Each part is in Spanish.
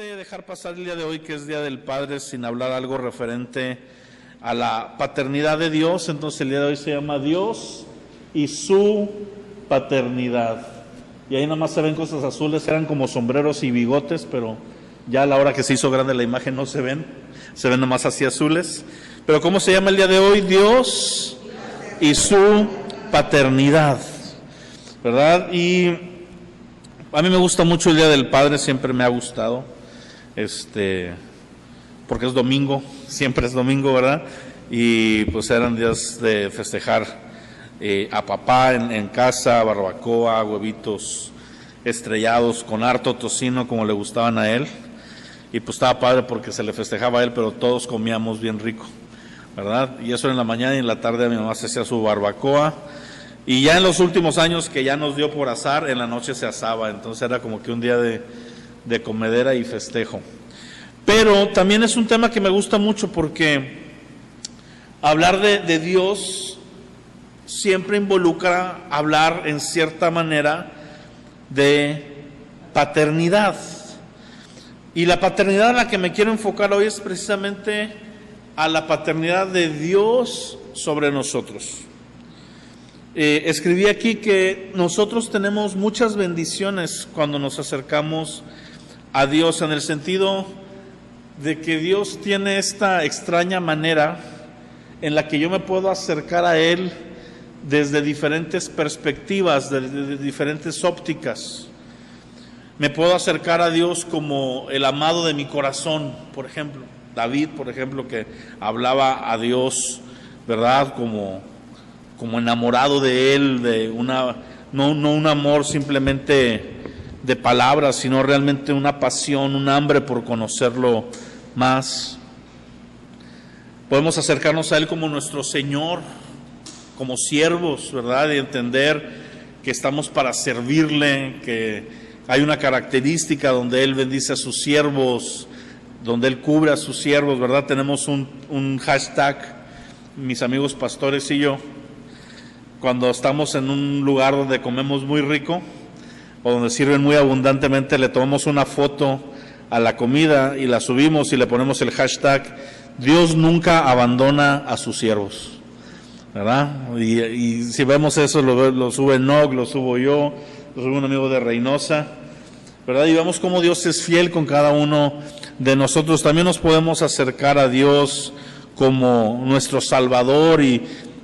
quise dejar pasar el día de hoy, que es Día del Padre, sin hablar algo referente a la paternidad de Dios. Entonces el día de hoy se llama Dios y su paternidad. Y ahí nomás se ven cosas azules, eran como sombreros y bigotes, pero ya a la hora que se hizo grande la imagen no se ven nomás así azules. Pero ¿cómo se llama el día de hoy? Dios y su paternidad, ¿verdad? Y a mí me gusta mucho el Día del Padre, siempre me ha gustado, porque es domingo, siempre es domingo, ¿verdad? Y pues eran días de festejar a papá en casa, barbacoa, huevitos estrellados con harto tocino como le gustaban a él. Y pues estaba padre porque se le festejaba a él, pero todos comíamos bien rico, ¿verdad? Y eso en la mañana, y en la tarde mi mamá se hacía su barbacoa. Y ya en los últimos años, que ya nos dio por asar, en la noche se asaba. Entonces era como que un día de comedera y festejo. Pero también es un tema que me gusta mucho, porque hablar de Dios siempre involucra hablar en cierta manera de paternidad. Y la paternidad a la que me quiero enfocar hoy es precisamente a la paternidad de Dios sobre nosotros. Escribí aquí que nosotros tenemos muchas bendiciones cuando nos acercamos a Dios, en el sentido de que Dios tiene esta extraña manera en la que yo me puedo acercar a Él desde diferentes perspectivas, desde diferentes ópticas. Me puedo acercar a Dios como el amado de mi corazón, por ejemplo. David, por ejemplo, que hablaba a Dios, ¿verdad?, como enamorado de Él, no un amor simplemente de palabras, sino realmente una pasión, un hambre por conocerlo más. Podemos acercarnos a Él como nuestro Señor, como siervos, ¿verdad?, y entender que estamos para servirle, que hay una característica donde Él bendice a sus siervos, donde Él cubre a sus siervos, ¿verdad? Tenemos un hashtag, mis amigos pastores y yo, cuando estamos en un lugar donde comemos muy rico o donde sirven muy abundantemente, le tomamos una foto a la comida y la subimos y le ponemos el hashtag Dios nunca abandona a sus siervos, ¿verdad? Y si vemos eso, lo sube Nog, lo subo yo, lo sube un amigo de Reynosa, ¿verdad? Y vemos cómo Dios es fiel con cada uno de nosotros. También nos podemos acercar a Dios como nuestro Salvador, y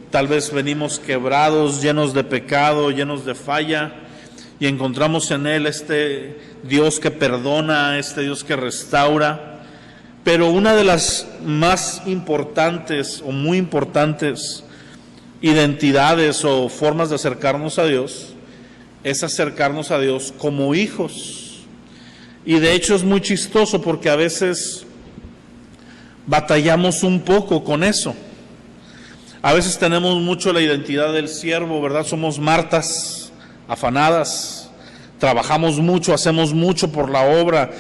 tal vez venimos quebrados, llenos de pecado, llenos de falla, y encontramos en Él este Dios que perdona, este Dios que restaura. Pero una de las más importantes o muy importantes identidades o formas de acercarnos a Dios es acercarnos a Dios como hijos. Y de hecho es muy chistoso, porque a veces batallamos un poco con eso. A veces tenemos mucho la identidad del siervo, ¿verdad? Somos Martas afanadas, trabajamos mucho, hacemos mucho por la obra,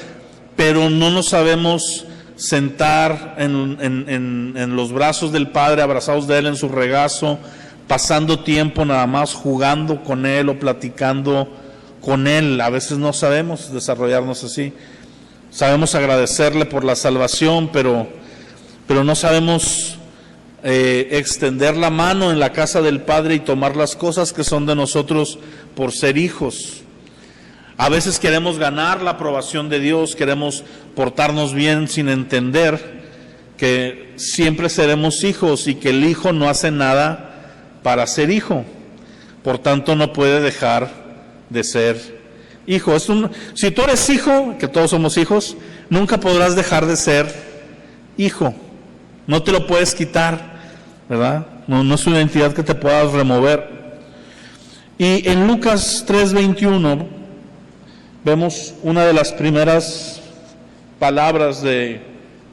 pero no nos sabemos sentar en los brazos del Padre, abrazados de Él en su regazo, pasando tiempo nada más jugando con Él o platicando con Él. A veces no sabemos desarrollarnos así. Sabemos agradecerle por la salvación, pero no sabemos extender la mano en la casa del Padre y tomar las cosas que son de nosotros por ser hijos. A veces queremos ganar la aprobación de Dios, queremos portarnos bien sin entender que siempre seremos hijos y que el hijo no hace nada para ser hijo, por tanto no puede dejar de ser hijo. Si tú eres hijo, que todos somos hijos, nunca podrás dejar de ser hijo, no te lo puedes quitar, ¿verdad? No es una identidad que te puedas remover. Y en Lucas 3:21 vemos una de las primeras palabras de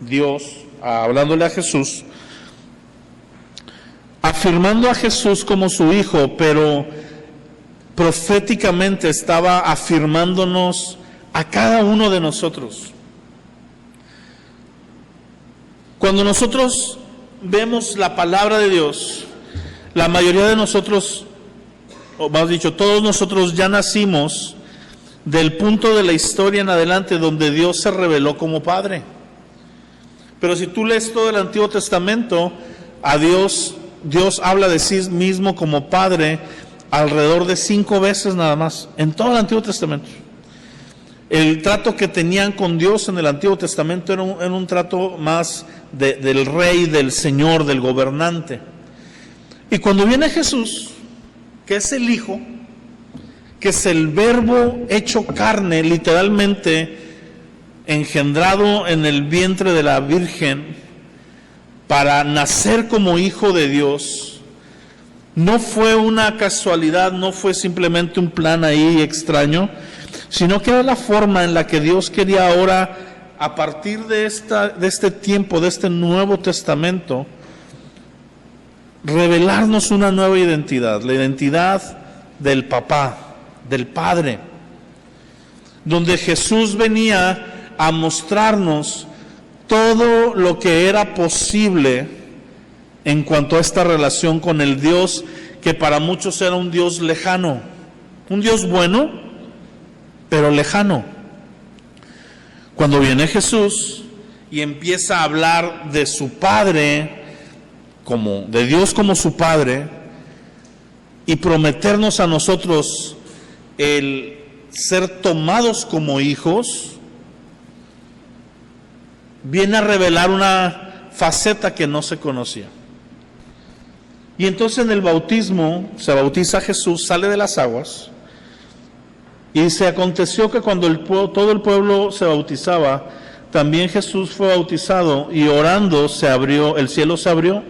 Dios hablándole a Jesús, afirmando a Jesús como su hijo, pero proféticamente estaba afirmándonos a cada uno de nosotros. Cuando nosotros vemos la palabra de Dios, la mayoría de nosotros, o más dicho, todos nosotros ya nacimos del punto de la historia en adelante donde Dios se reveló como Padre. Pero si tú lees todo el Antiguo Testamento, Dios habla de sí mismo como Padre alrededor de 5 veces nada más, en todo el Antiguo Testamento. El trato que tenían con Dios en el Antiguo Testamento era un trato más del rey, del señor, del gobernante. Y cuando viene Jesús, que es el Hijo, que es el Verbo hecho carne, literalmente engendrado en el vientre de la Virgen, para nacer como Hijo de Dios, no fue una casualidad, no fue simplemente un plan ahí extraño, sino que era la forma en la que Dios quería ahora, a partir de este tiempo, de este Nuevo Testamento, revelarnos una nueva identidad, la identidad del Papá, del Padre, donde Jesús venía a mostrarnos todo lo que era posible en cuanto a esta relación con el Dios que para muchos era un Dios lejano, un Dios bueno, pero lejano. Cuando viene Jesús y empieza a hablar de su Padre, de Dios como su Padre, y prometernos a nosotros el ser tomados como hijos, viene a revelar una faceta que no se conocía. Y entonces en el bautismo se bautiza Jesús, sale de las aguas, y se aconteció que cuando todo el pueblo se bautizaba, también Jesús fue bautizado, y orando el cielo se abrió,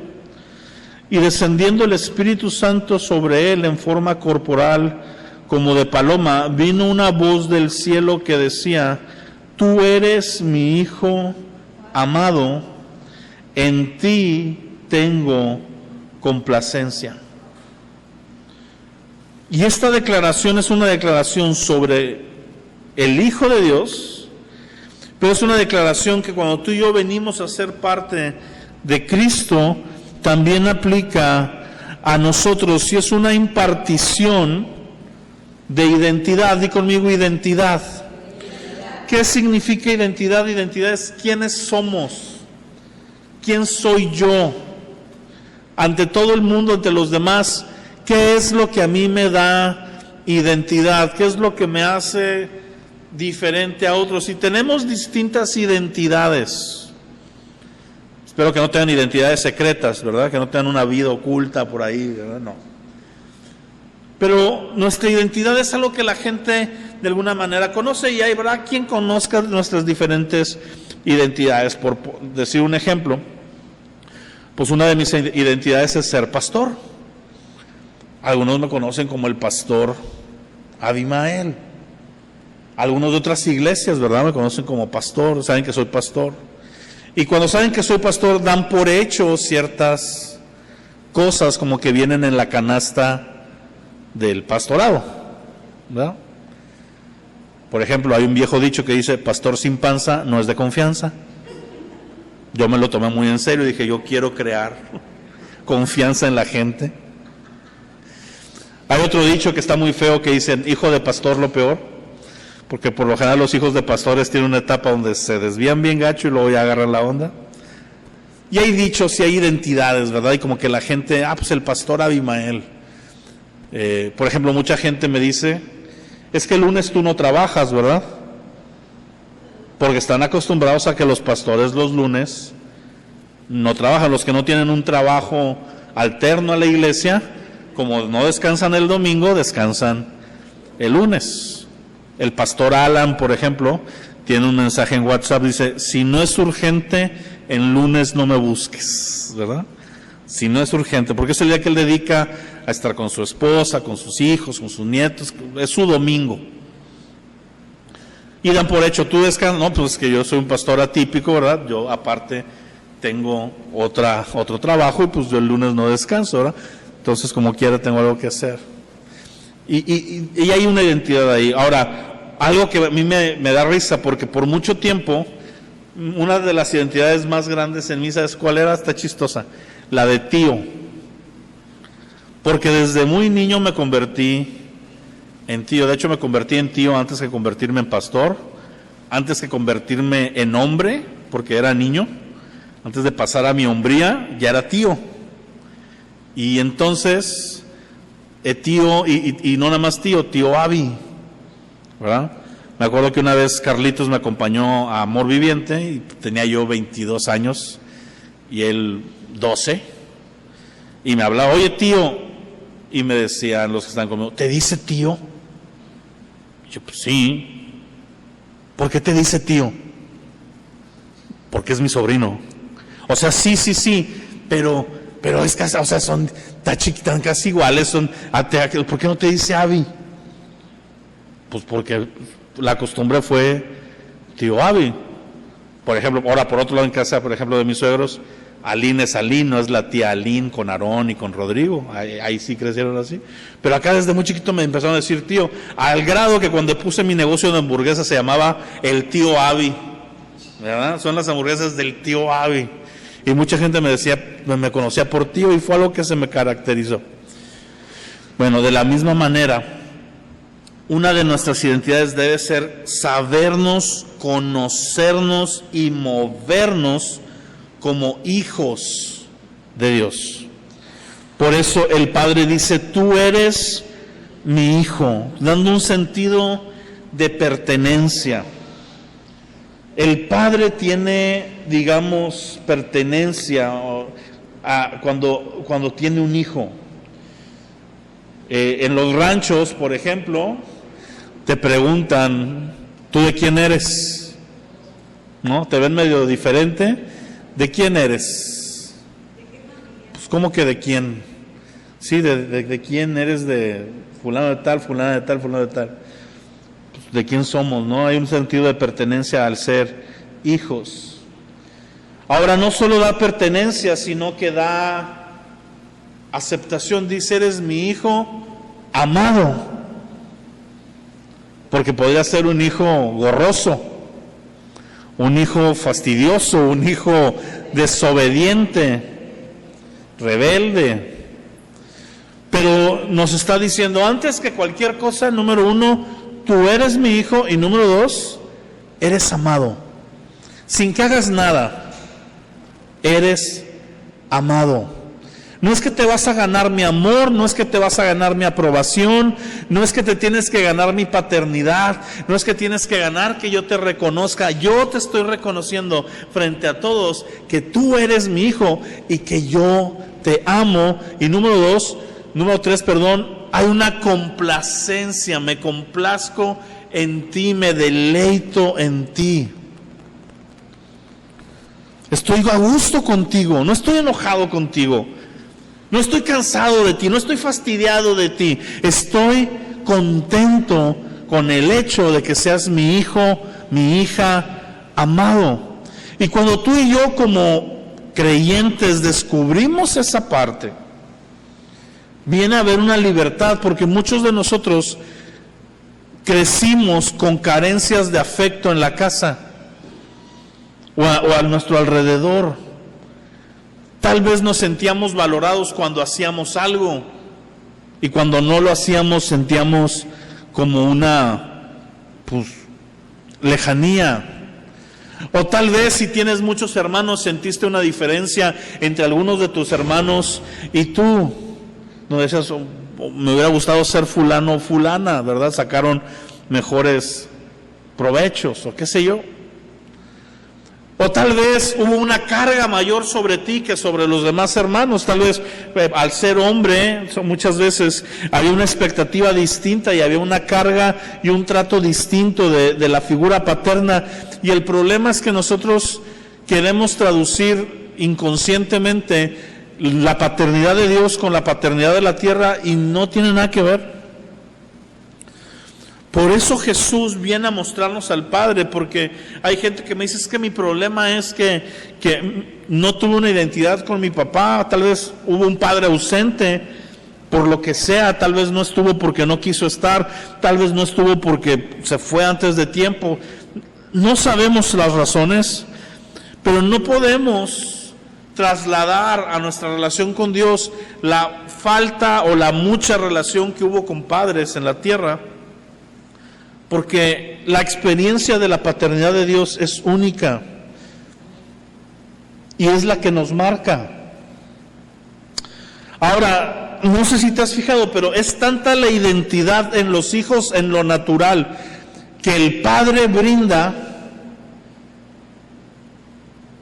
y descendiendo el Espíritu Santo sobre él en forma corporal como de paloma, vino una voz del cielo que decía: tú eres mi Hijo amado, en ti tengo complacencia. Y esta declaración es una declaración sobre el Hijo de Dios, pero es una declaración que cuando tú y yo venimos a ser parte de Cristo, también aplica a nosotros, y es una impartición de identidad. Di conmigo: identidad. ¿Qué significa identidad? Identidad es quiénes somos, quién soy yo ante todo el mundo, ante los demás. ¿Qué es lo que a mí me da identidad? ¿Qué es lo que me hace diferente a otros? Y tenemos distintas identidades. Espero que no tengan identidades secretas, ¿verdad? Que no tengan una vida oculta por ahí, ¿verdad? No. Pero nuestra identidad es algo que la gente de alguna manera conoce, y habrá quien conozca nuestras diferentes identidades. Por decir un ejemplo, pues una de mis identidades es ser pastor. Algunos me conocen como el pastor Abimael. Algunos de otras iglesias, ¿verdad?, me conocen como pastor, saben que soy pastor. Y cuando saben que soy pastor, dan por hecho ciertas cosas como que vienen en la canasta del pastorado, ¿verdad? Por ejemplo, hay un viejo dicho que dice: pastor sin panza no es de confianza. Yo me lo tomé muy en serio y dije: yo quiero crear confianza en la gente. Hay otro dicho que está muy feo que dice: hijo de pastor lo peor, porque por lo general los hijos de pastores tienen una etapa donde se desvían bien gacho y luego ya agarran la onda. Y hay dichos y hay identidades, ¿verdad? Y como que la gente, pues el pastor Abimael. Por ejemplo, mucha gente me dice: es que el lunes tú no trabajas, ¿verdad? Porque están acostumbrados a que los pastores los lunes no trabajan. Los que no tienen un trabajo alterno a la iglesia, como no descansan el domingo, descansan el lunes. El pastor Alan, por ejemplo, tiene un mensaje en WhatsApp, dice: si no es urgente, el lunes no me busques, ¿verdad? Si no es urgente, porque es el día que él dedica a estar con su esposa, con sus hijos, con sus nietos, es su domingo. Y dan por hecho: tú descansas. No, pues es que yo soy un pastor atípico, ¿verdad? Yo aparte tengo otro trabajo, y pues yo el lunes no descanso, ¿verdad? Entonces, como quiera, tengo algo que hacer. Y hay una identidad ahí. Ahora, algo que a mí me da risa, porque por mucho tiempo, una de las identidades más grandes en mí, ¿sabes cuál era? Está chistosa. La de tío. Porque desde muy niño me convertí en tío. De hecho, me convertí en tío antes que convertirme en pastor, antes que convertirme en hombre, porque era niño. Antes de pasar a mi hombría, ya era tío. Y entonces, tío, y no nada más tío Avi, ¿verdad? Me acuerdo que una vez Carlitos me acompañó a Amor Viviente, y tenía yo 22 años, y él 12, y me hablaba, oye tío, y me decían los que están conmigo, ¿te dice tío? Y yo, pues sí. ¿Por qué te dice tío? Porque es mi sobrino. O sea, sí, pero es casi, o sea, son tan casi iguales, ¿por qué no te dice Avi? Pues porque la costumbre fue tío Avi. Por ejemplo, ahora por otro lado en casa, por ejemplo, de mis suegros, Aline es Aline, no es la tía Aline con Aarón y con Rodrigo, ahí sí crecieron así. Pero acá desde muy chiquito me empezaron a decir tío, al grado que cuando puse mi negocio de hamburguesas se llamaba el tío Avi, ¿verdad? Son las hamburguesas del tío Avi. Y mucha gente me decía, me conocía por tío, y fue algo que se me caracterizó. Bueno, de la misma manera, una de nuestras identidades debe ser sabernos, conocernos y movernos como hijos de Dios. Por eso el Padre dice, tú eres mi hijo, dando un sentido de pertenencia. El Padre tiene, digamos, pertenencia cuando tiene un hijo. En los ranchos, por ejemplo, te preguntan, ¿tú de quién eres? ¿No? ¿Te ven medio diferente? ¿De quién eres? Pues, ¿cómo que de quién? Sí, de quién eres, de fulano de tal, fulano de tal, fulano de tal. Pues, ¿de quién somos? ¿No? Hay un sentido de pertenencia al ser hijos. Ahora, no solo da pertenencia, sino que da aceptación. Dice, eres mi hijo amado. Porque podría ser un hijo gorroso, un hijo fastidioso, un hijo desobediente, rebelde. Pero nos está diciendo, antes que cualquier cosa, número uno, tú eres mi hijo, y número dos, eres amado. Sin que hagas nada, eres amado. No es que te vas a ganar mi amor, no es que te vas a ganar mi aprobación, no es que te tienes que ganar mi paternidad, no es que tienes que ganar que yo te reconozca. Yo te estoy reconociendo frente a todos que tú eres mi hijo y que yo te amo. Y número tres, hay una complacencia, me complazco en ti, me deleito en ti. Estoy a gusto contigo, no estoy enojado contigo. No estoy cansado de ti, no estoy fastidiado de ti. Estoy contento con el hecho de que seas mi hijo, mi hija amado. Y cuando tú y yo como creyentes descubrimos esa parte, viene a haber una libertad, porque muchos de nosotros crecimos con carencias de afecto en la casa o a nuestro alrededor. Tal vez nos sentíamos valorados cuando hacíamos algo, y cuando no lo hacíamos sentíamos como una lejanía. O tal vez, si tienes muchos hermanos, sentiste una diferencia entre algunos de tus hermanos y tú. No decías, me hubiera gustado ser fulano o fulana, ¿verdad? Sacaron mejores provechos, o qué sé yo. O tal vez hubo una carga mayor sobre ti que sobre los demás hermanos. Tal vez al ser hombre, muchas veces había una expectativa distinta y había una carga y un trato distinto de la figura paterna. Y el problema es que nosotros queremos traducir inconscientemente la paternidad de Dios con la paternidad de la tierra, y no tiene nada que ver. Por eso Jesús viene a mostrarnos al Padre, porque hay gente que me dice, es que mi problema es que no tuve una identidad con mi papá, tal vez hubo un padre ausente, por lo que sea, tal vez no estuvo porque no quiso estar, tal vez no estuvo porque se fue antes de tiempo. No sabemos las razones, pero no podemos trasladar a nuestra relación con Dios la falta o la mucha relación que hubo con padres en la tierra. porque la experiencia de la paternidad de Dios es única y es la que nos marca. Ahora, no sé si te has fijado, pero es tanta la identidad en los hijos en lo natural que el Padre brinda,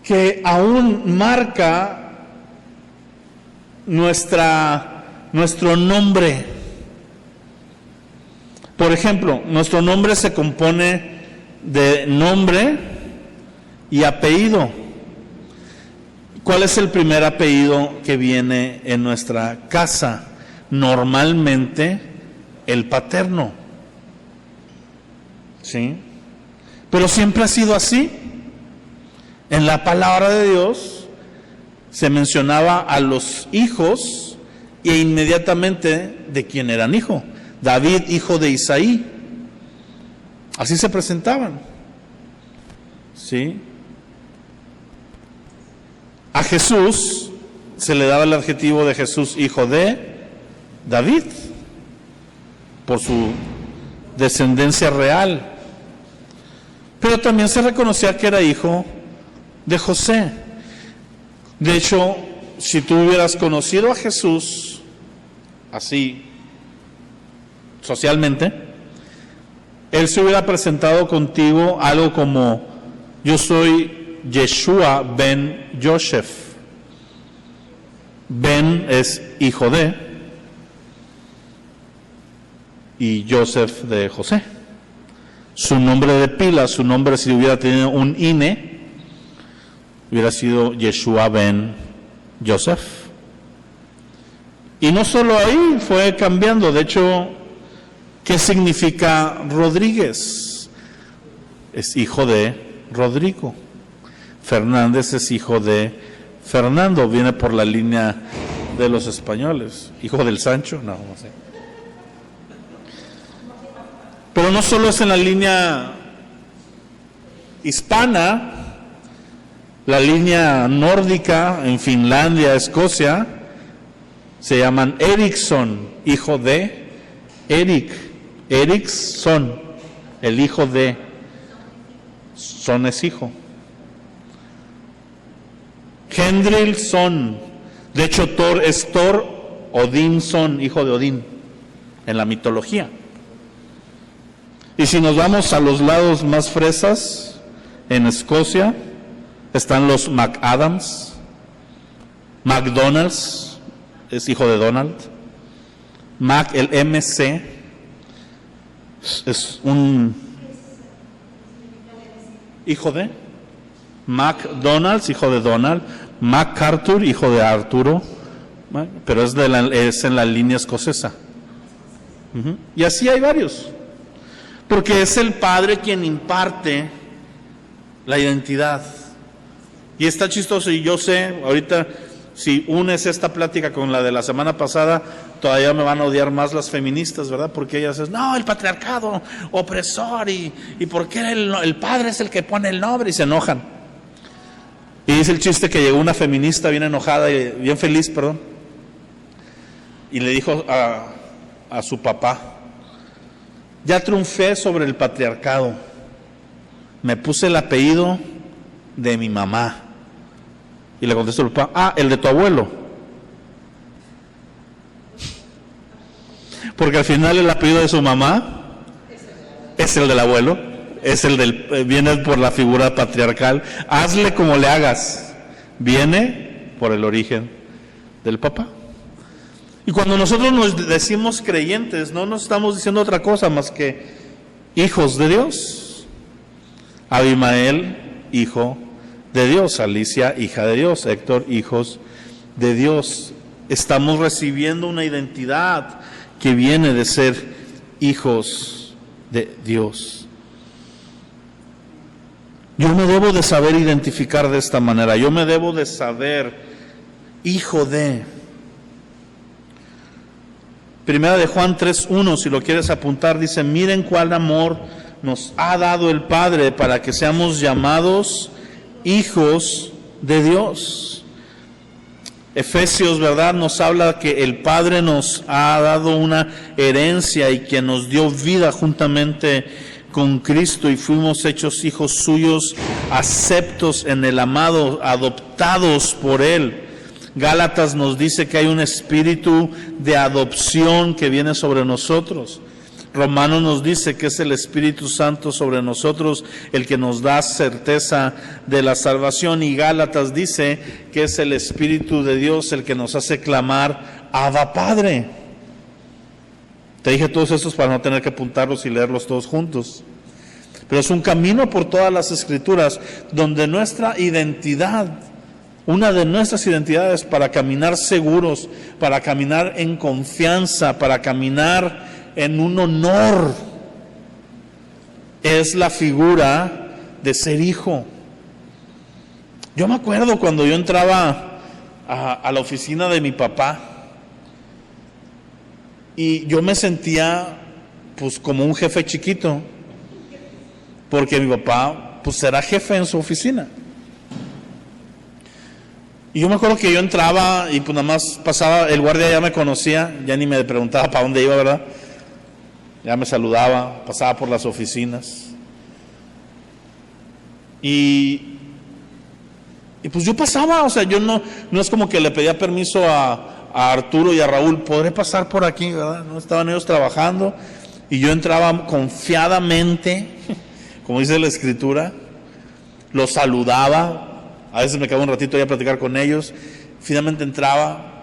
que aún marca nuestro nombre. Por ejemplo, nuestro nombre se compone de nombre y apellido. ¿Cuál es el primer apellido que viene en nuestra casa? Normalmente el paterno. ¿Sí? Pero siempre ha sido así. En la palabra de Dios se mencionaba a los hijos e inmediatamente de quién eran hijo. David, hijo de Isaí. Así se presentaban. ¿Sí? A Jesús se le daba el adjetivo de Jesús, hijo de David, por su descendencia real. Pero también se reconocía que era hijo de José. De hecho, si tú hubieras conocido a Jesús así, socialmente, Él se hubiera presentado contigo algo como: yo soy Yeshua ben Yosef. Ben es hijo de, y Joseph de José. Su nombre de pila, su nombre, si hubiera tenido un INE, hubiera sido Yeshua ben Yosef. Y no solo ahí, fue cambiando. De hecho, ¿qué significa Rodríguez? Es hijo de Rodrigo. Fernández es hijo de Fernando, viene por la línea de los españoles. Hijo del Sancho, no sé. Pero no solo es en la línea hispana, la línea nórdica, en Finlandia, Escocia, se llaman Eriksson, hijo de Erik. Eriksson, el hijo de, Son es hijo. Hendrilson, de hecho Thor es Thor, Odinson, hijo de Odín, en la mitología. Y si nos vamos a los lados más fresas, en Escocia están los McAdams. McDonald's es hijo de Donald. Mac, el MC, es un hijo de McDonald's, hijo de Donald. MacArthur, hijo de Arturo, pero es en la línea escocesa. Y así hay varios, porque es el Padre quien imparte la identidad. Y está chistoso, y yo sé, ahorita si unes esta plática con la de la semana pasada, todavía me van a odiar más las feministas, ¿verdad? Porque ellas dicen, no, el patriarcado opresor, y ¿por qué el padre es el que pone el nombre? Y se enojan. Y dice el chiste que llegó una feminista bien enojada, y bien feliz, perdón, y le dijo a su papá: ya triunfé sobre el patriarcado, me puse el apellido de mi mamá. Y le contestó el papá: el de tu abuelo. Porque al final el apellido de su mamá es el del abuelo, es el viene por la figura patriarcal. Hazle como le hagas, viene por el origen del papá. Y cuando nosotros nos decimos creyentes, no nos estamos diciendo otra cosa más que hijos de Dios. Abimael, hijo de Dios. Alicia, hija de Dios. Héctor, hijos de Dios. Estamos recibiendo una identidad que viene de ser hijos de Dios. Yo me debo de saber identificar de esta manera. Yo me debo de saber hijo de. Primera de Juan 3:1, si lo quieres apuntar, dice: miren cuál amor nos ha dado el Padre para que seamos llamados hijos de Dios. Efesios, ¿verdad?, nos habla que el Padre nos ha dado una herencia y que nos dio vida juntamente con Cristo y fuimos hechos hijos suyos, aceptos en el amado, adoptados por Él. Gálatas nos dice que hay un espíritu de adopción que viene sobre nosotros. Romanos nos dice que es el Espíritu Santo sobre nosotros el que nos da certeza de la salvación, y Gálatas dice que es el Espíritu de Dios el que nos hace clamar Abba Padre. Te dije todos estos para no tener que apuntarlos y leerlos todos juntos. Pero es un camino por todas las Escrituras donde nuestra identidad, una de nuestras identidades para caminar seguros, para caminar en confianza, para caminar en un honor, es la figura de ser hijo. Yo me acuerdo cuando yo entraba a la oficina de mi papá y yo me sentía pues como un jefe chiquito, porque mi papá pues era jefe en su oficina. Y yo me acuerdo que yo entraba y pues nada más pasaba, el guardia ya me conocía, ya ni me preguntaba para dónde iba, ¿verdad? Ya me saludaba, pasaba por las oficinas. Y pues yo pasaba, o sea, yo no es como que le pedía permiso a Arturo y a Raúl, ¿podré pasar por aquí, verdad? No estaban ellos trabajando y yo entraba confiadamente, como dice la Escritura, los saludaba, a veces me quedaba un ratito ahí a platicar con ellos, finalmente entraba.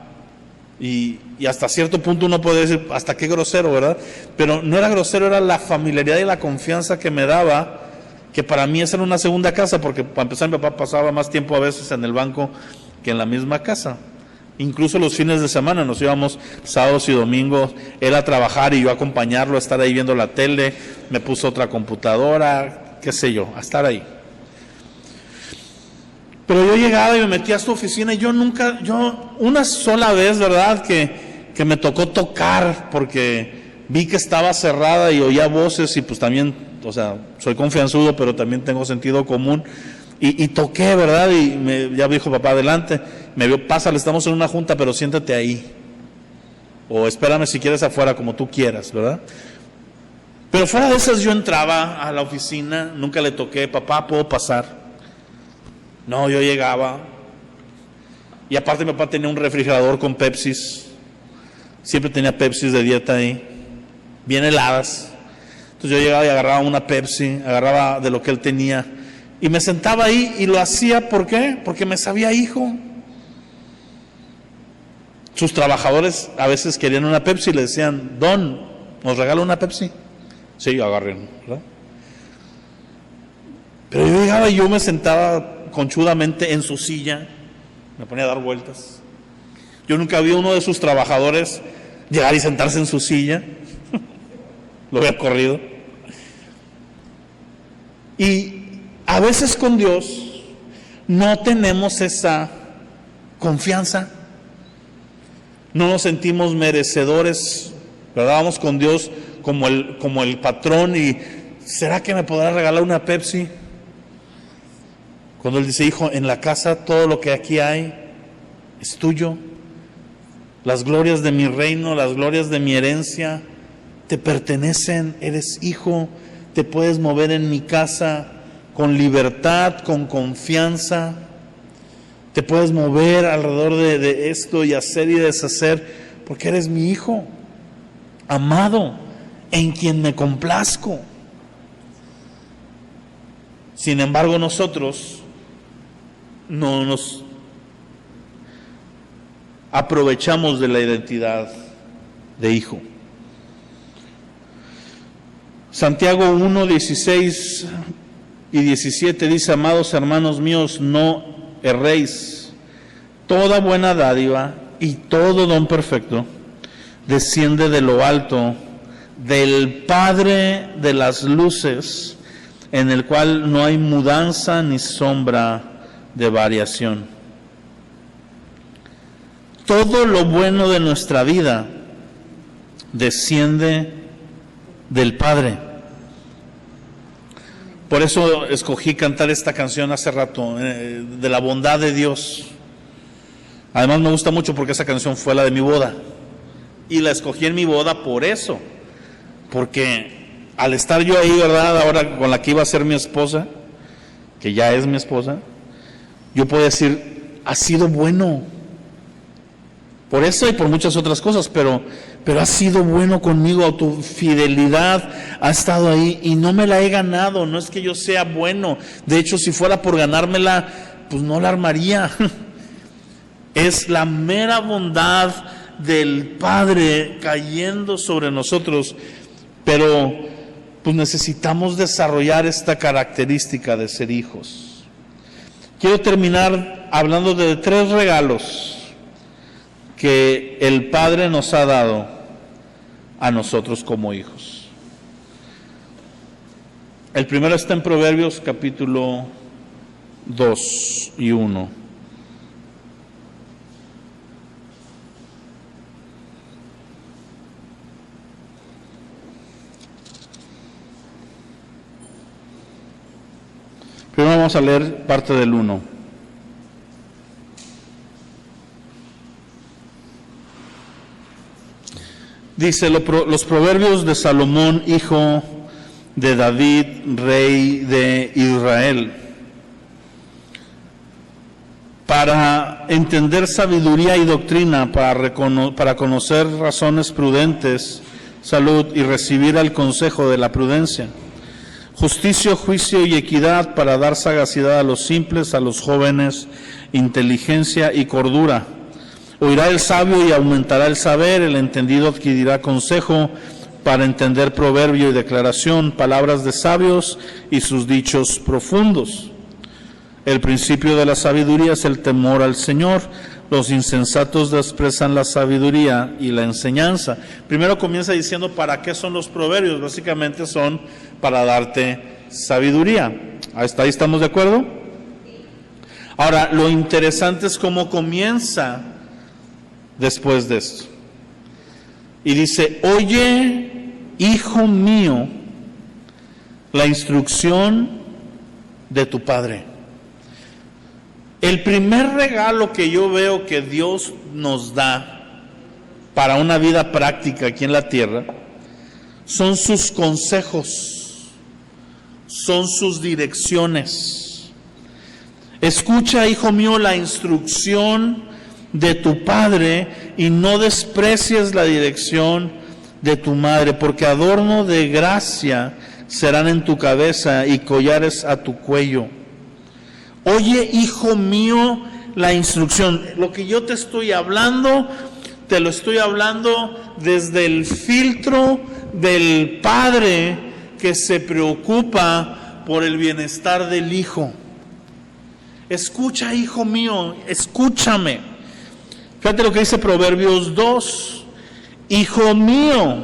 Y hasta cierto punto uno puede decir, hasta qué grosero, ¿verdad? Pero no era grosero, era la familiaridad y la confianza que me daba, que para mí esa era una segunda casa, porque para empezar mi papá pasaba más tiempo a veces en el banco que en la misma casa. Incluso los fines de semana nos íbamos sábados y domingos, él a trabajar y yo a acompañarlo, a estar ahí viendo la tele, me puso otra computadora, qué sé yo, a estar ahí. Pero yo llegaba y me metía a su oficina y yo una sola vez, ¿verdad? Que me tocó tocar porque vi que estaba cerrada y oía voces y pues también, o sea, soy confianzudo, pero también tengo sentido común. Y toqué, ¿verdad? Y ya me dijo papá, adelante. Me vio, pásale, estamos en una junta, pero siéntate ahí. O espérame si quieres afuera, como tú quieras, ¿verdad? Pero fuera de esas yo entraba a la oficina, nunca le toqué, papá, ¿puedo pasar? No, yo llegaba, y aparte mi papá tenía un refrigerador con Pepsis, siempre tenía Pepsis de dieta ahí, bien heladas. Entonces yo llegaba y agarraba una Pepsi, agarraba de lo que él tenía, y me sentaba ahí y lo hacía, ¿por qué? Porque me sabía hijo. Sus trabajadores a veces querían una Pepsi y le decían, Don, ¿nos regala una Pepsi? Sí, agarren, ¿verdad? Pero yo llegaba y yo me sentaba conchudamente en su silla, me ponía a dar vueltas. Yo nunca vi a uno de sus trabajadores llegar y sentarse en su silla, lo había corrido. Y a veces con Dios no tenemos esa confianza, no nos sentimos merecedores, ¿verdad? Vamos con Dios como el patrón y ¿será que me podrá regalar una Pepsi? Cuando Él dice, hijo, en la casa todo lo que aquí hay es tuyo. Las glorias de mi reino, las glorias de mi herencia te pertenecen, eres hijo, te puedes mover en mi casa con libertad, con confianza. Te puedes mover alrededor de esto y hacer y deshacer, porque eres mi hijo, amado, en quien me complazco. Sin embargo, nosotros no nos aprovechamos de la identidad de hijo. Santiago 1, 16 y 17 dice, amados hermanos míos, no erréis. Toda buena dádiva y todo don perfecto desciende de lo alto, del Padre de las luces, en el cual no hay mudanza ni sombra de variación. Todo lo bueno de nuestra vida desciende del Padre. Por eso escogí cantar esta canción hace rato, de la bondad de Dios. Además me gusta mucho porque esa canción fue la de mi boda. Y la escogí en mi boda por eso. Porque al estar yo ahí, ¿verdad? Ahora con la que iba a ser mi esposa, que ya es mi esposa, yo puedo decir, ha sido bueno. Por eso y por muchas otras cosas, pero ha sido bueno conmigo, tu fidelidad ha estado ahí y no me la he ganado, no es que yo sea bueno. De hecho, si fuera por ganármela, pues no la armaría. Es la mera bondad del Padre cayendo sobre nosotros, pero pues necesitamos desarrollar esta característica de ser hijos. Quiero terminar hablando de 3 regalos que el Padre nos ha dado a nosotros como hijos. El primero está en Proverbios capítulo 2 y 1. Primero vamos a leer parte del 1. Dice, los proverbios de Salomón, hijo de David, rey de Israel. Para entender sabiduría y doctrina, para conocer razones prudentes, salud y recibir el consejo de la prudencia. Justicia, juicio y equidad, para dar sagacidad a los simples, a los jóvenes, inteligencia y cordura. Oirá el sabio y aumentará el saber, el entendido adquirirá consejo para entender proverbio y declaración, palabras de sabios y sus dichos profundos. El principio de la sabiduría es el temor al Señor. Los insensatos desprecian la sabiduría y la enseñanza. Primero comienza diciendo para qué son los proverbios. Básicamente son para darte sabiduría. ¿Hasta ahí estamos de acuerdo? Ahora, lo interesante es cómo comienza después de esto. Y dice, oye, hijo mío, la instrucción de tu padre. El primer regalo que yo veo que Dios nos da para una vida práctica aquí en la tierra son sus consejos, son sus direcciones. Escucha, hijo mío, la instrucción de tu padre y no desprecies la dirección de tu madre, porque adorno de gracia serán en tu cabeza y collares a tu cuello. Oye, hijo mío, la instrucción. Lo que yo te estoy hablando, te lo estoy hablando desde el filtro del padre que se preocupa por el bienestar del hijo. Escucha, hijo mío, escúchame. Fíjate lo que dice Proverbios 2. Hijo mío,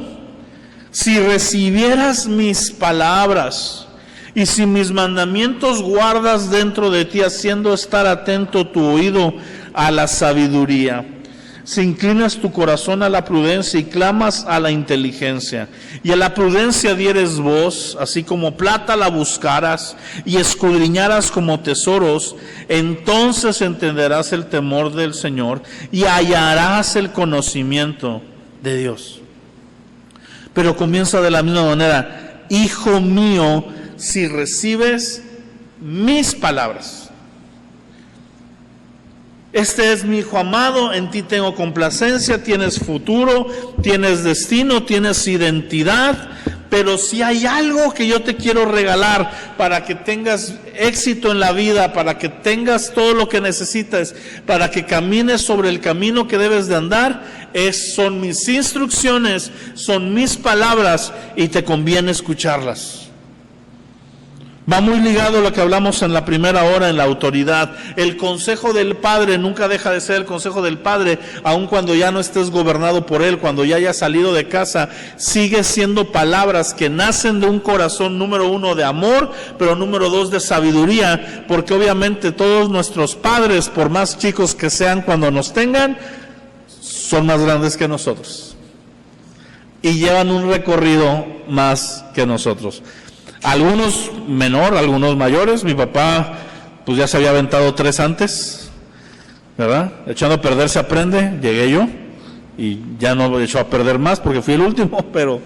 si recibieras mis palabras y si mis mandamientos guardas dentro de ti, haciendo estar atento tu oído a la sabiduría, si inclinas tu corazón a la prudencia y clamas a la inteligencia, y a la prudencia dieres voz, así como plata la buscaras y escudriñaras como tesoros, entonces entenderás el temor del Señor y hallarás el conocimiento de Dios. Pero comienza de la misma manera, hijo mío, si recibes mis palabras. Este es mi hijo amado, en ti tengo complacencia, tienes futuro, tienes destino, tienes identidad, pero si hay algo que yo te quiero regalar para que tengas éxito en la vida, para que tengas todo lo que necesitas, para que camines sobre el camino que debes de andar, son mis instrucciones, son mis palabras y te conviene escucharlas. Va muy ligado a lo que hablamos en la primera hora en la autoridad. El consejo del Padre nunca deja de ser el consejo del Padre, aun cuando ya no estés gobernado por Él, cuando ya hayas salido de casa, sigue siendo palabras que nacen de un corazón, número 1, de amor, pero número 2, de sabiduría, porque obviamente todos nuestros padres, por más chicos que sean cuando nos tengan, son más grandes que nosotros y llevan un recorrido más que nosotros. Algunos menor, algunos mayores. Mi papá pues ya se había aventado 3 antes, ¿verdad? Echando a perder se aprende. Llegué yo y ya no echó a perder más porque fui el último, pero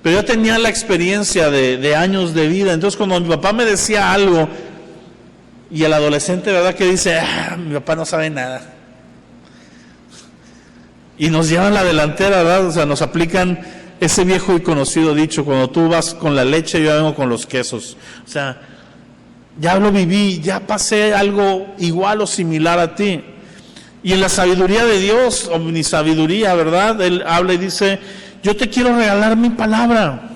Pero yo tenía la experiencia de años de vida. Entonces cuando mi papá me decía algo, y el adolescente, ¿verdad?, que dice, mi papá no sabe nada. Y nos llevan la delantera, ¿verdad? O sea, nos aplican ese viejo y conocido dicho, cuando tú vas con la leche, yo vengo con los quesos. O sea, ya lo viví, ya pasé algo igual o similar a ti. Y en la sabiduría de Dios, omnisabiduría, ¿verdad?, Él habla y dice, yo te quiero regalar mi palabra.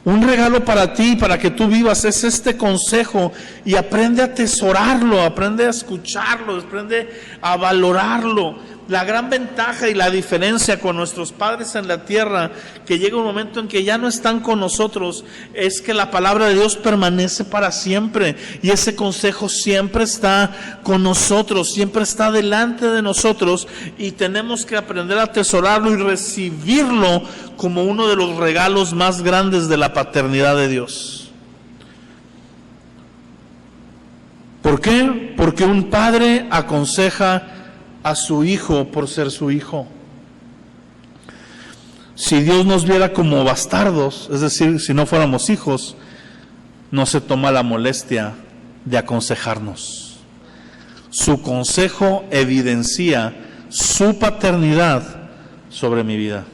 Un regalo para ti, para que tú vivas, es este consejo, y aprende a atesorarlo, aprende a escucharlo, aprende a valorarlo. La gran ventaja y la diferencia con nuestros padres en la tierra, que llega un momento en que ya no están con nosotros, es que la palabra de Dios permanece para siempre, y ese consejo siempre está con nosotros, siempre está delante de nosotros, y tenemos que aprender a atesorarlo y recibirlo como uno de los regalos más grandes de la paternidad de Dios. ¿Por qué? Porque un padre aconseja a su hijo por ser su hijo. Si Dios nos viera como bastardos, es decir, si no fuéramos hijos, no se toma la molestia de aconsejarnos. Su consejo evidencia su paternidad sobre mi vida.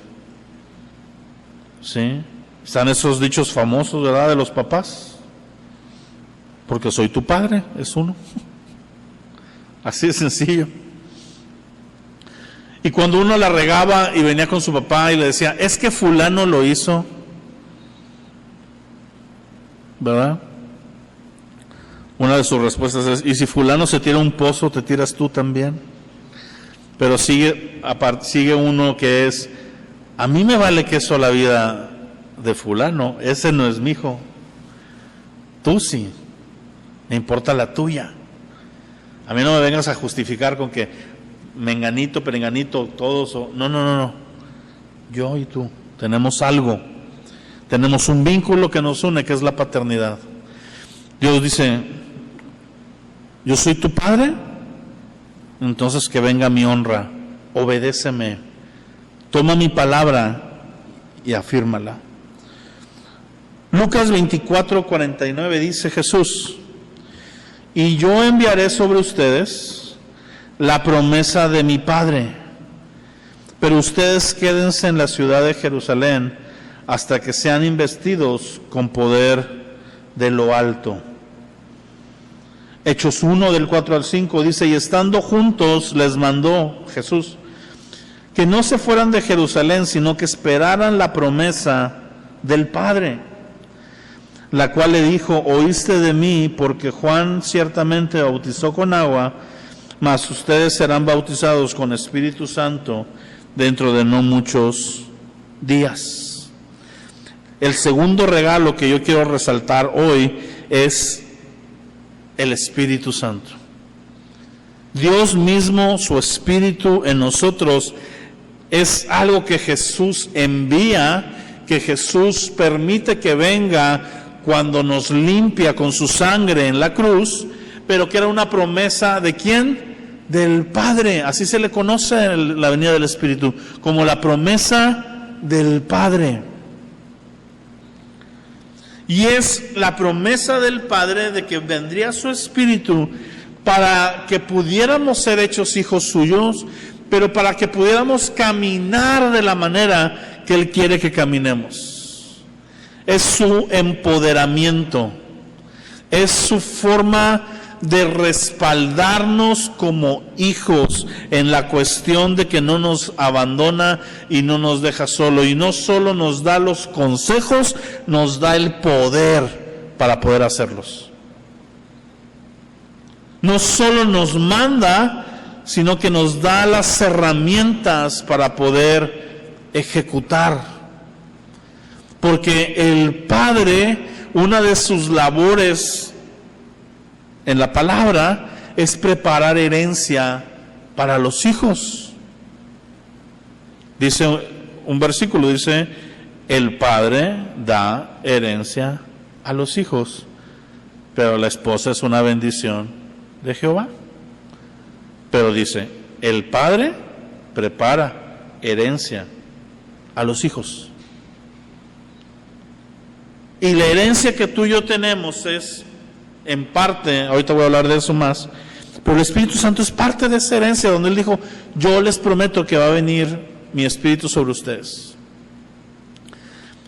¿Sí? Están esos dichos famosos, ¿verdad?, de los papás. Porque soy tu padre, es uno. Así de sencillo. Y cuando uno la regaba y venía con su papá y le decía, es que fulano lo hizo, ¿verdad? Una de sus respuestas es, y si fulano se tira un pozo, ¿te tiras tú también? Pero sigue uno que es, a mí me vale queso la vida de fulano, ese no es mi hijo. Tú sí, me importa la tuya. A mí no me vengas a justificar con que menganito, perenganito, todos, no. Yo y tú tenemos algo, tenemos un vínculo que nos une, que es la paternidad. Dios dice, yo soy tu padre, entonces que venga mi honra, obedéceme, toma mi palabra y afírmala. Lucas 24:49 dice Jesús, y yo enviaré sobre ustedes la promesa de mi Padre, pero ustedes quédense en la ciudad de Jerusalén hasta que sean investidos con poder de lo alto. Hechos 1 del 4 al 5 dice, y estando juntos les mandó Jesús que no se fueran de Jerusalén, sino que esperaran la promesa del Padre, la cual le dijo, oíste de mí, porque Juan ciertamente bautizó con agua, mas ustedes serán bautizados con Espíritu Santo dentro de no muchos días. El segundo regalo que yo quiero resaltar hoy es el Espíritu Santo. Dios mismo, su Espíritu en nosotros, es algo que Jesús envía, que Jesús permite que venga cuando nos limpia con su sangre en la cruz, pero que era una promesa ¿de quién? Del Padre. Así se le conoce la venida del Espíritu, como la promesa del Padre. Y es la promesa del Padre de que vendría su Espíritu para que pudiéramos ser hechos hijos suyos, pero para que pudiéramos caminar de la manera que Él quiere que caminemos. Es su empoderamiento, es su forma de respaldarnos como hijos en la cuestión de que no nos abandona y no nos deja solo, y no solo nos da los consejos, nos da el poder para poder hacerlos. No solo nos manda, sino que nos da las herramientas para poder ejecutar, porque el Padre, una de sus labores en la palabra es preparar herencia para los hijos. Dice un versículo, dice, el padre da herencia a los hijos, pero la esposa es una bendición de Jehová. Pero dice, el padre prepara herencia a los hijos. Y la herencia que tú y yo tenemos es, en parte, ahorita voy a hablar de eso más, pero el Espíritu Santo es parte de esa herencia, donde Él dijo, yo les prometo que va a venir mi Espíritu sobre ustedes.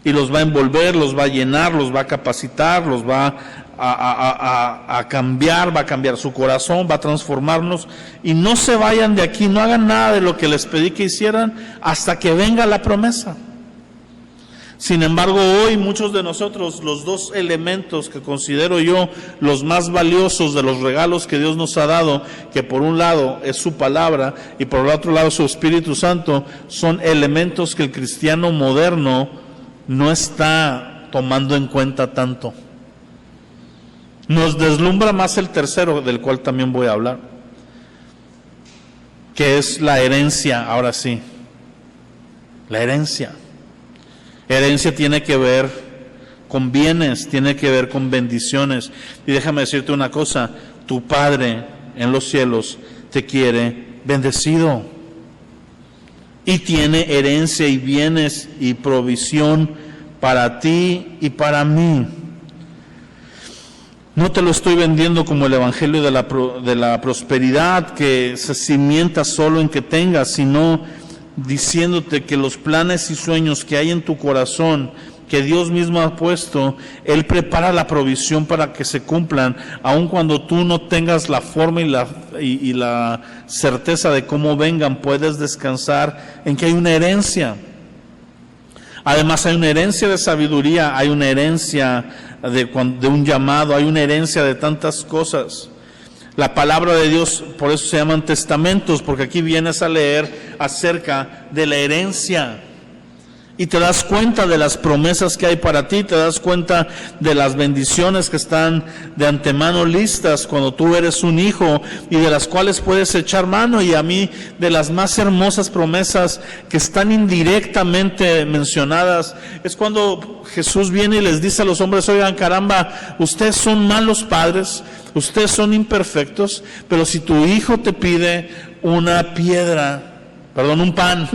Y los va a envolver, los va a llenar, los va a capacitar, los va a cambiar, va a cambiar su corazón, va a transformarnos. Y no se vayan de aquí, no hagan nada de lo que les pedí que hicieran hasta que venga la promesa. Sin embargo, hoy muchos de nosotros, los dos elementos que considero yo los más valiosos de los regalos que Dios nos ha dado, que por un lado es su palabra y por el otro lado su Espíritu Santo, son elementos que el cristiano moderno no está tomando en cuenta tanto. Nos deslumbra más el tercero, del cual también voy a hablar, que es la herencia. Ahora sí, la herencia. Herencia tiene que ver con bienes, tiene que ver con bendiciones. Y déjame decirte una cosa, tu Padre en los cielos te quiere bendecido. Y tiene herencia y bienes y provisión para ti y para mí. No te lo estoy vendiendo como el evangelio de la prosperidad que se cimienta solo en que tengas, sino diciéndote que los planes y sueños que hay en tu corazón, que Dios mismo ha puesto, Él prepara la provisión para que se cumplan, aun cuando tú no tengas la forma y la certeza de cómo vengan, puedes descansar en que hay una herencia. Además hay una herencia de sabiduría, hay una herencia de un llamado, hay una herencia de tantas cosas. La palabra de Dios, por eso se llaman testamentos, porque aquí vienes a leer acerca de la herencia. Y te das cuenta de las promesas que hay para ti, te das cuenta de las bendiciones que están de antemano listas cuando tú eres un hijo y de las cuales puedes echar mano. Y a mí, de las más hermosas promesas que están indirectamente mencionadas, es cuando Jesús viene y les dice a los hombres, oigan, caramba, ustedes son malos padres, ustedes son imperfectos, pero si tu hijo te pide un pan,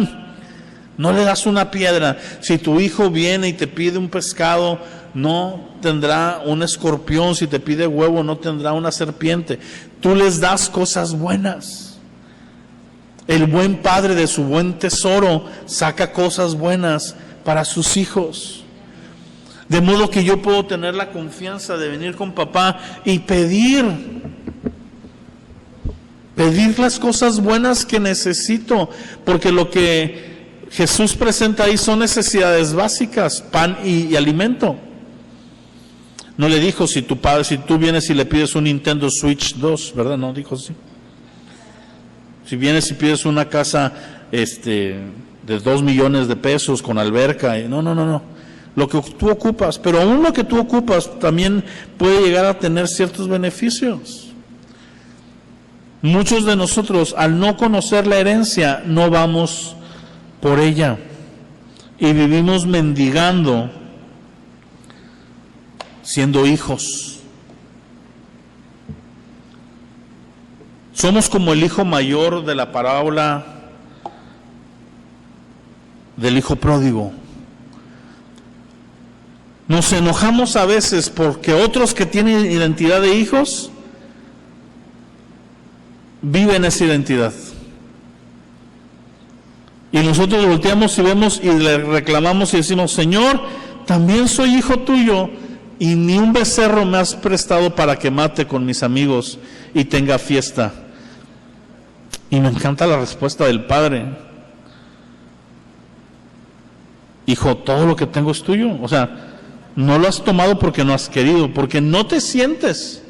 no le das una piedra. Si tu hijo viene y te pide un pescado, no tendrá un escorpión. Si te pide huevo, no tendrá una serpiente. Tú les das cosas buenas. El buen padre de su buen tesoro saca cosas buenas para sus hijos. De modo que yo puedo tener la confianza de venir con papá y pedir las cosas buenas que necesito, porque lo que Jesús presenta ahí son necesidades básicas, pan y alimento. No le dijo si tú vienes y le pides un Nintendo Switch 2, ¿verdad? No, dijo sí. Si vienes y pides una casa de 2 millones de pesos con alberca, no. Lo que tú ocupas, pero aún lo que tú ocupas también puede llegar a tener ciertos beneficios. Muchos de nosotros, al no conocer la herencia, no vamos por ella y vivimos mendigando siendo hijos. Somos como el hijo mayor de la parábola del hijo pródigo. Nos enojamos a veces porque otros que tienen identidad de hijos viven esa identidad. Y nosotros volteamos y vemos y le reclamamos y decimos, Señor, también soy hijo tuyo y ni un becerro me has prestado para que mate con mis amigos y tenga fiesta. Y me encanta la respuesta del padre. Hijo, todo lo que tengo es tuyo. O sea, no lo has tomado porque no has querido, porque no te sientes,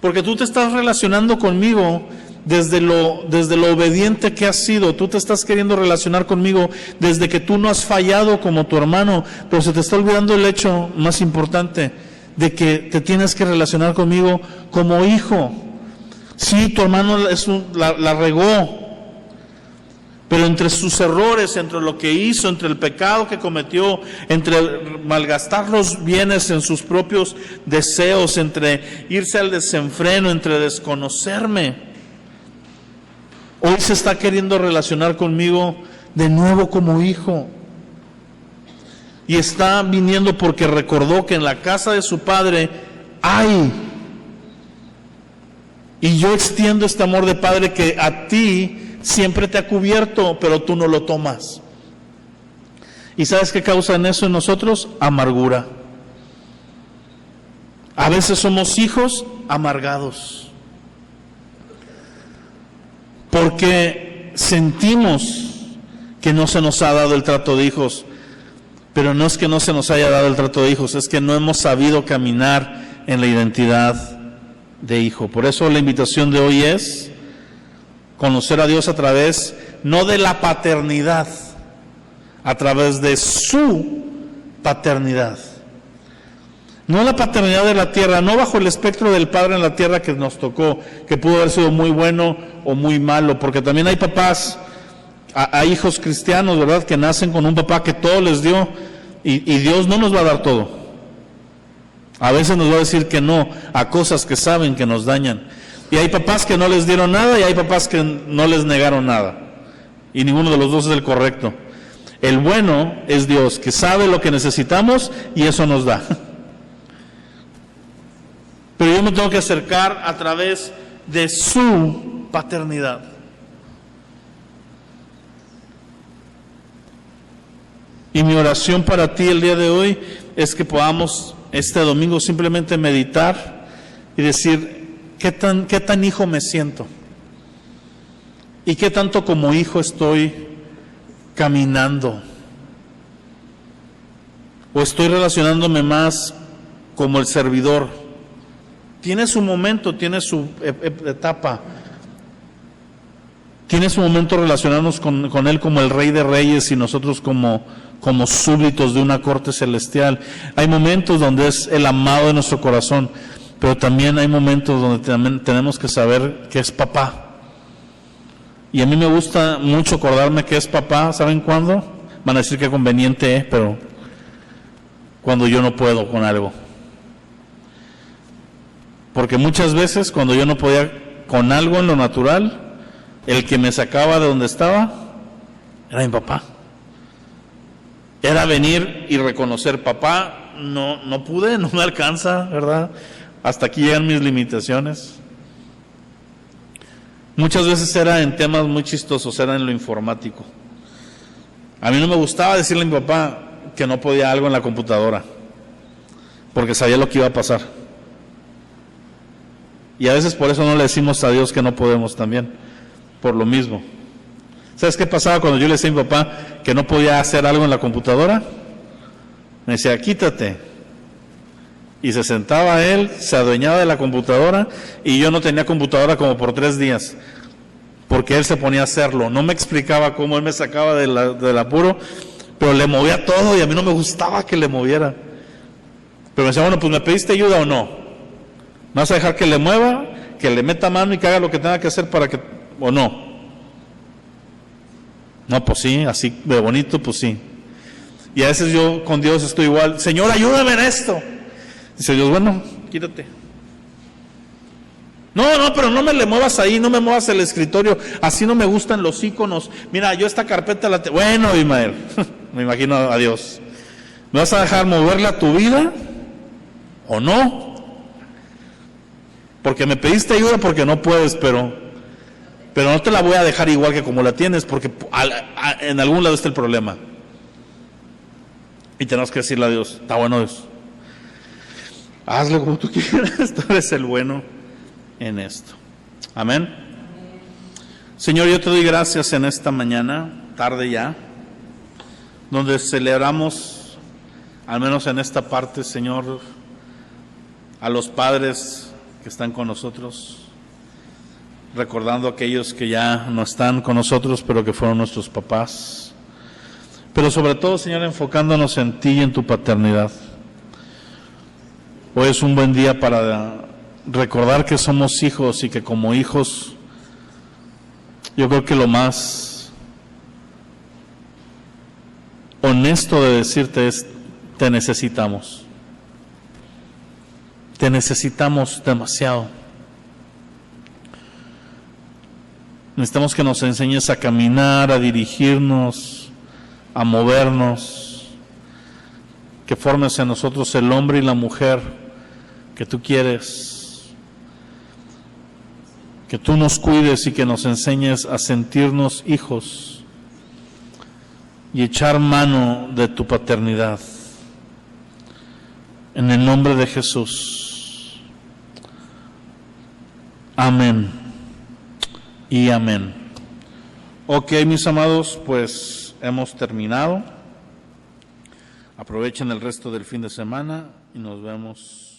porque tú te estás relacionando conmigo desde lo obediente que has sido. Tú te estás queriendo relacionar conmigo desde que tú no has fallado como tu hermano, pero se te está olvidando el hecho más importante de que te tienes que relacionar conmigo como hijo. Sí, tu hermano la regó, pero entre sus errores, entre lo que hizo, entre el pecado que cometió, entre malgastar los bienes en sus propios deseos, entre irse al desenfreno, entre desconocerme, hoy se está queriendo relacionar conmigo de nuevo como hijo. y está viniendo porque recordó que en la casa de su padre hay. Y yo extiendo este amor de padre que a ti siempre te ha cubierto, pero tú no lo tomas. ¿Y sabes qué causa en eso en nosotros? Amargura. A veces somos hijos amargados, porque sentimos que no se nos ha dado el trato de hijos, pero no es que no se nos haya dado el trato de hijos, es que no hemos sabido caminar en la identidad de hijo. Por eso la invitación de hoy es conocer a Dios a través, no de la paternidad, a través de su paternidad. No la paternidad de la tierra, no bajo el espectro del padre en la tierra que nos tocó, que pudo haber sido muy bueno o muy malo, porque también hay papás, hay hijos cristianos, ¿verdad?, que nacen con un papá que todo les dio, y Dios no nos va a dar todo. A veces nos va a decir que no a cosas que saben que nos dañan. Y hay papás que no les dieron nada y hay papás que no les negaron nada. Y ninguno de los dos es el correcto. El bueno es Dios, que sabe lo que necesitamos y eso nos da. Pero yo me tengo que acercar a través de su paternidad. Y mi oración para ti el día de hoy es que podamos este domingo simplemente meditar y decir, ¿qué tan hijo me siento? ¿Y qué tanto como hijo estoy caminando? ¿O estoy relacionándome más como el servidor? Tiene su momento, tiene su etapa. Tiene su momento relacionarnos con Él como el Rey de Reyes y nosotros como súbditos de una corte celestial. Hay momentos donde es el amado de nuestro corazón, pero también hay momentos donde también tenemos que saber que es papá. Y a mí me gusta mucho acordarme que es papá. ¿Saben cuándo? Van a decir que conveniente, pero cuando yo no puedo con algo. Porque muchas veces cuando yo no podía con algo en lo natural, el que me sacaba de donde estaba era mi papá. Era venir y reconocer, papá, no pude, no me alcanza, ¿verdad? Hasta aquí llegan mis limitaciones. Muchas veces era en temas muy chistosos, era en lo informático. A mí no me gustaba decirle a mi papá que no podía algo en la computadora, porque sabía lo que iba a pasar. Y a veces por eso no le decimos a Dios que no podemos también, por lo mismo. ¿Sabes qué pasaba cuando yo le decía a mi papá que no podía hacer algo en la computadora? Me decía, quítate. Y se sentaba él, se adueñaba de la computadora y yo no tenía computadora como por 3 días, porque él se ponía a hacerlo. No me explicaba cómo, él me sacaba del apuro, pero le movía todo y a mí no me gustaba que le moviera. Pero me decía, bueno, pues ¿me pediste ayuda o no? ¿Me vas a dejar que le mueva, que le meta mano y que haga lo que tenga que hacer para que, o no? No, pues sí, así de bonito, pues sí. Y a veces yo con Dios estoy igual, Señor, ayúdame en esto. Dice Dios, bueno, quítate. No, pero no me le muevas ahí, no me muevas el escritorio, así no me gustan los iconos. Mira, yo esta carpeta bueno, Ismael, me imagino a Dios. ¿Me vas a dejar moverle a tu vida o no? Porque me pediste ayuda porque no puedes, pero no te la voy a dejar igual que como la tienes, porque en algún lado está el problema. Y tenemos que decirle a Dios, está bueno Dios, hazle como tú quieras, tú eres el bueno en esto. Amén. Señor, yo te doy gracias en esta mañana, tarde ya, donde celebramos, al menos en esta parte, Señor, a los padres que están con nosotros, recordando a aquellos que ya no están con nosotros, pero que fueron nuestros papás. Pero sobre todo, Señor, enfocándonos en ti y en tu paternidad. Hoy es un buen día para recordar que somos hijos y que como hijos, yo creo que lo más honesto de decirte es, te necesitamos. Te necesitamos demasiado. Necesitamos que nos enseñes a caminar, a dirigirnos, a movernos. que formes en nosotros el hombre y la mujer que tú quieres, que tú nos cuides y que nos enseñes a sentirnos hijos y echar mano de tu paternidad. En el nombre de Jesús. Amén y amén. Ok, mis amados, pues hemos terminado. Aprovechen el resto del fin de semana y nos vemos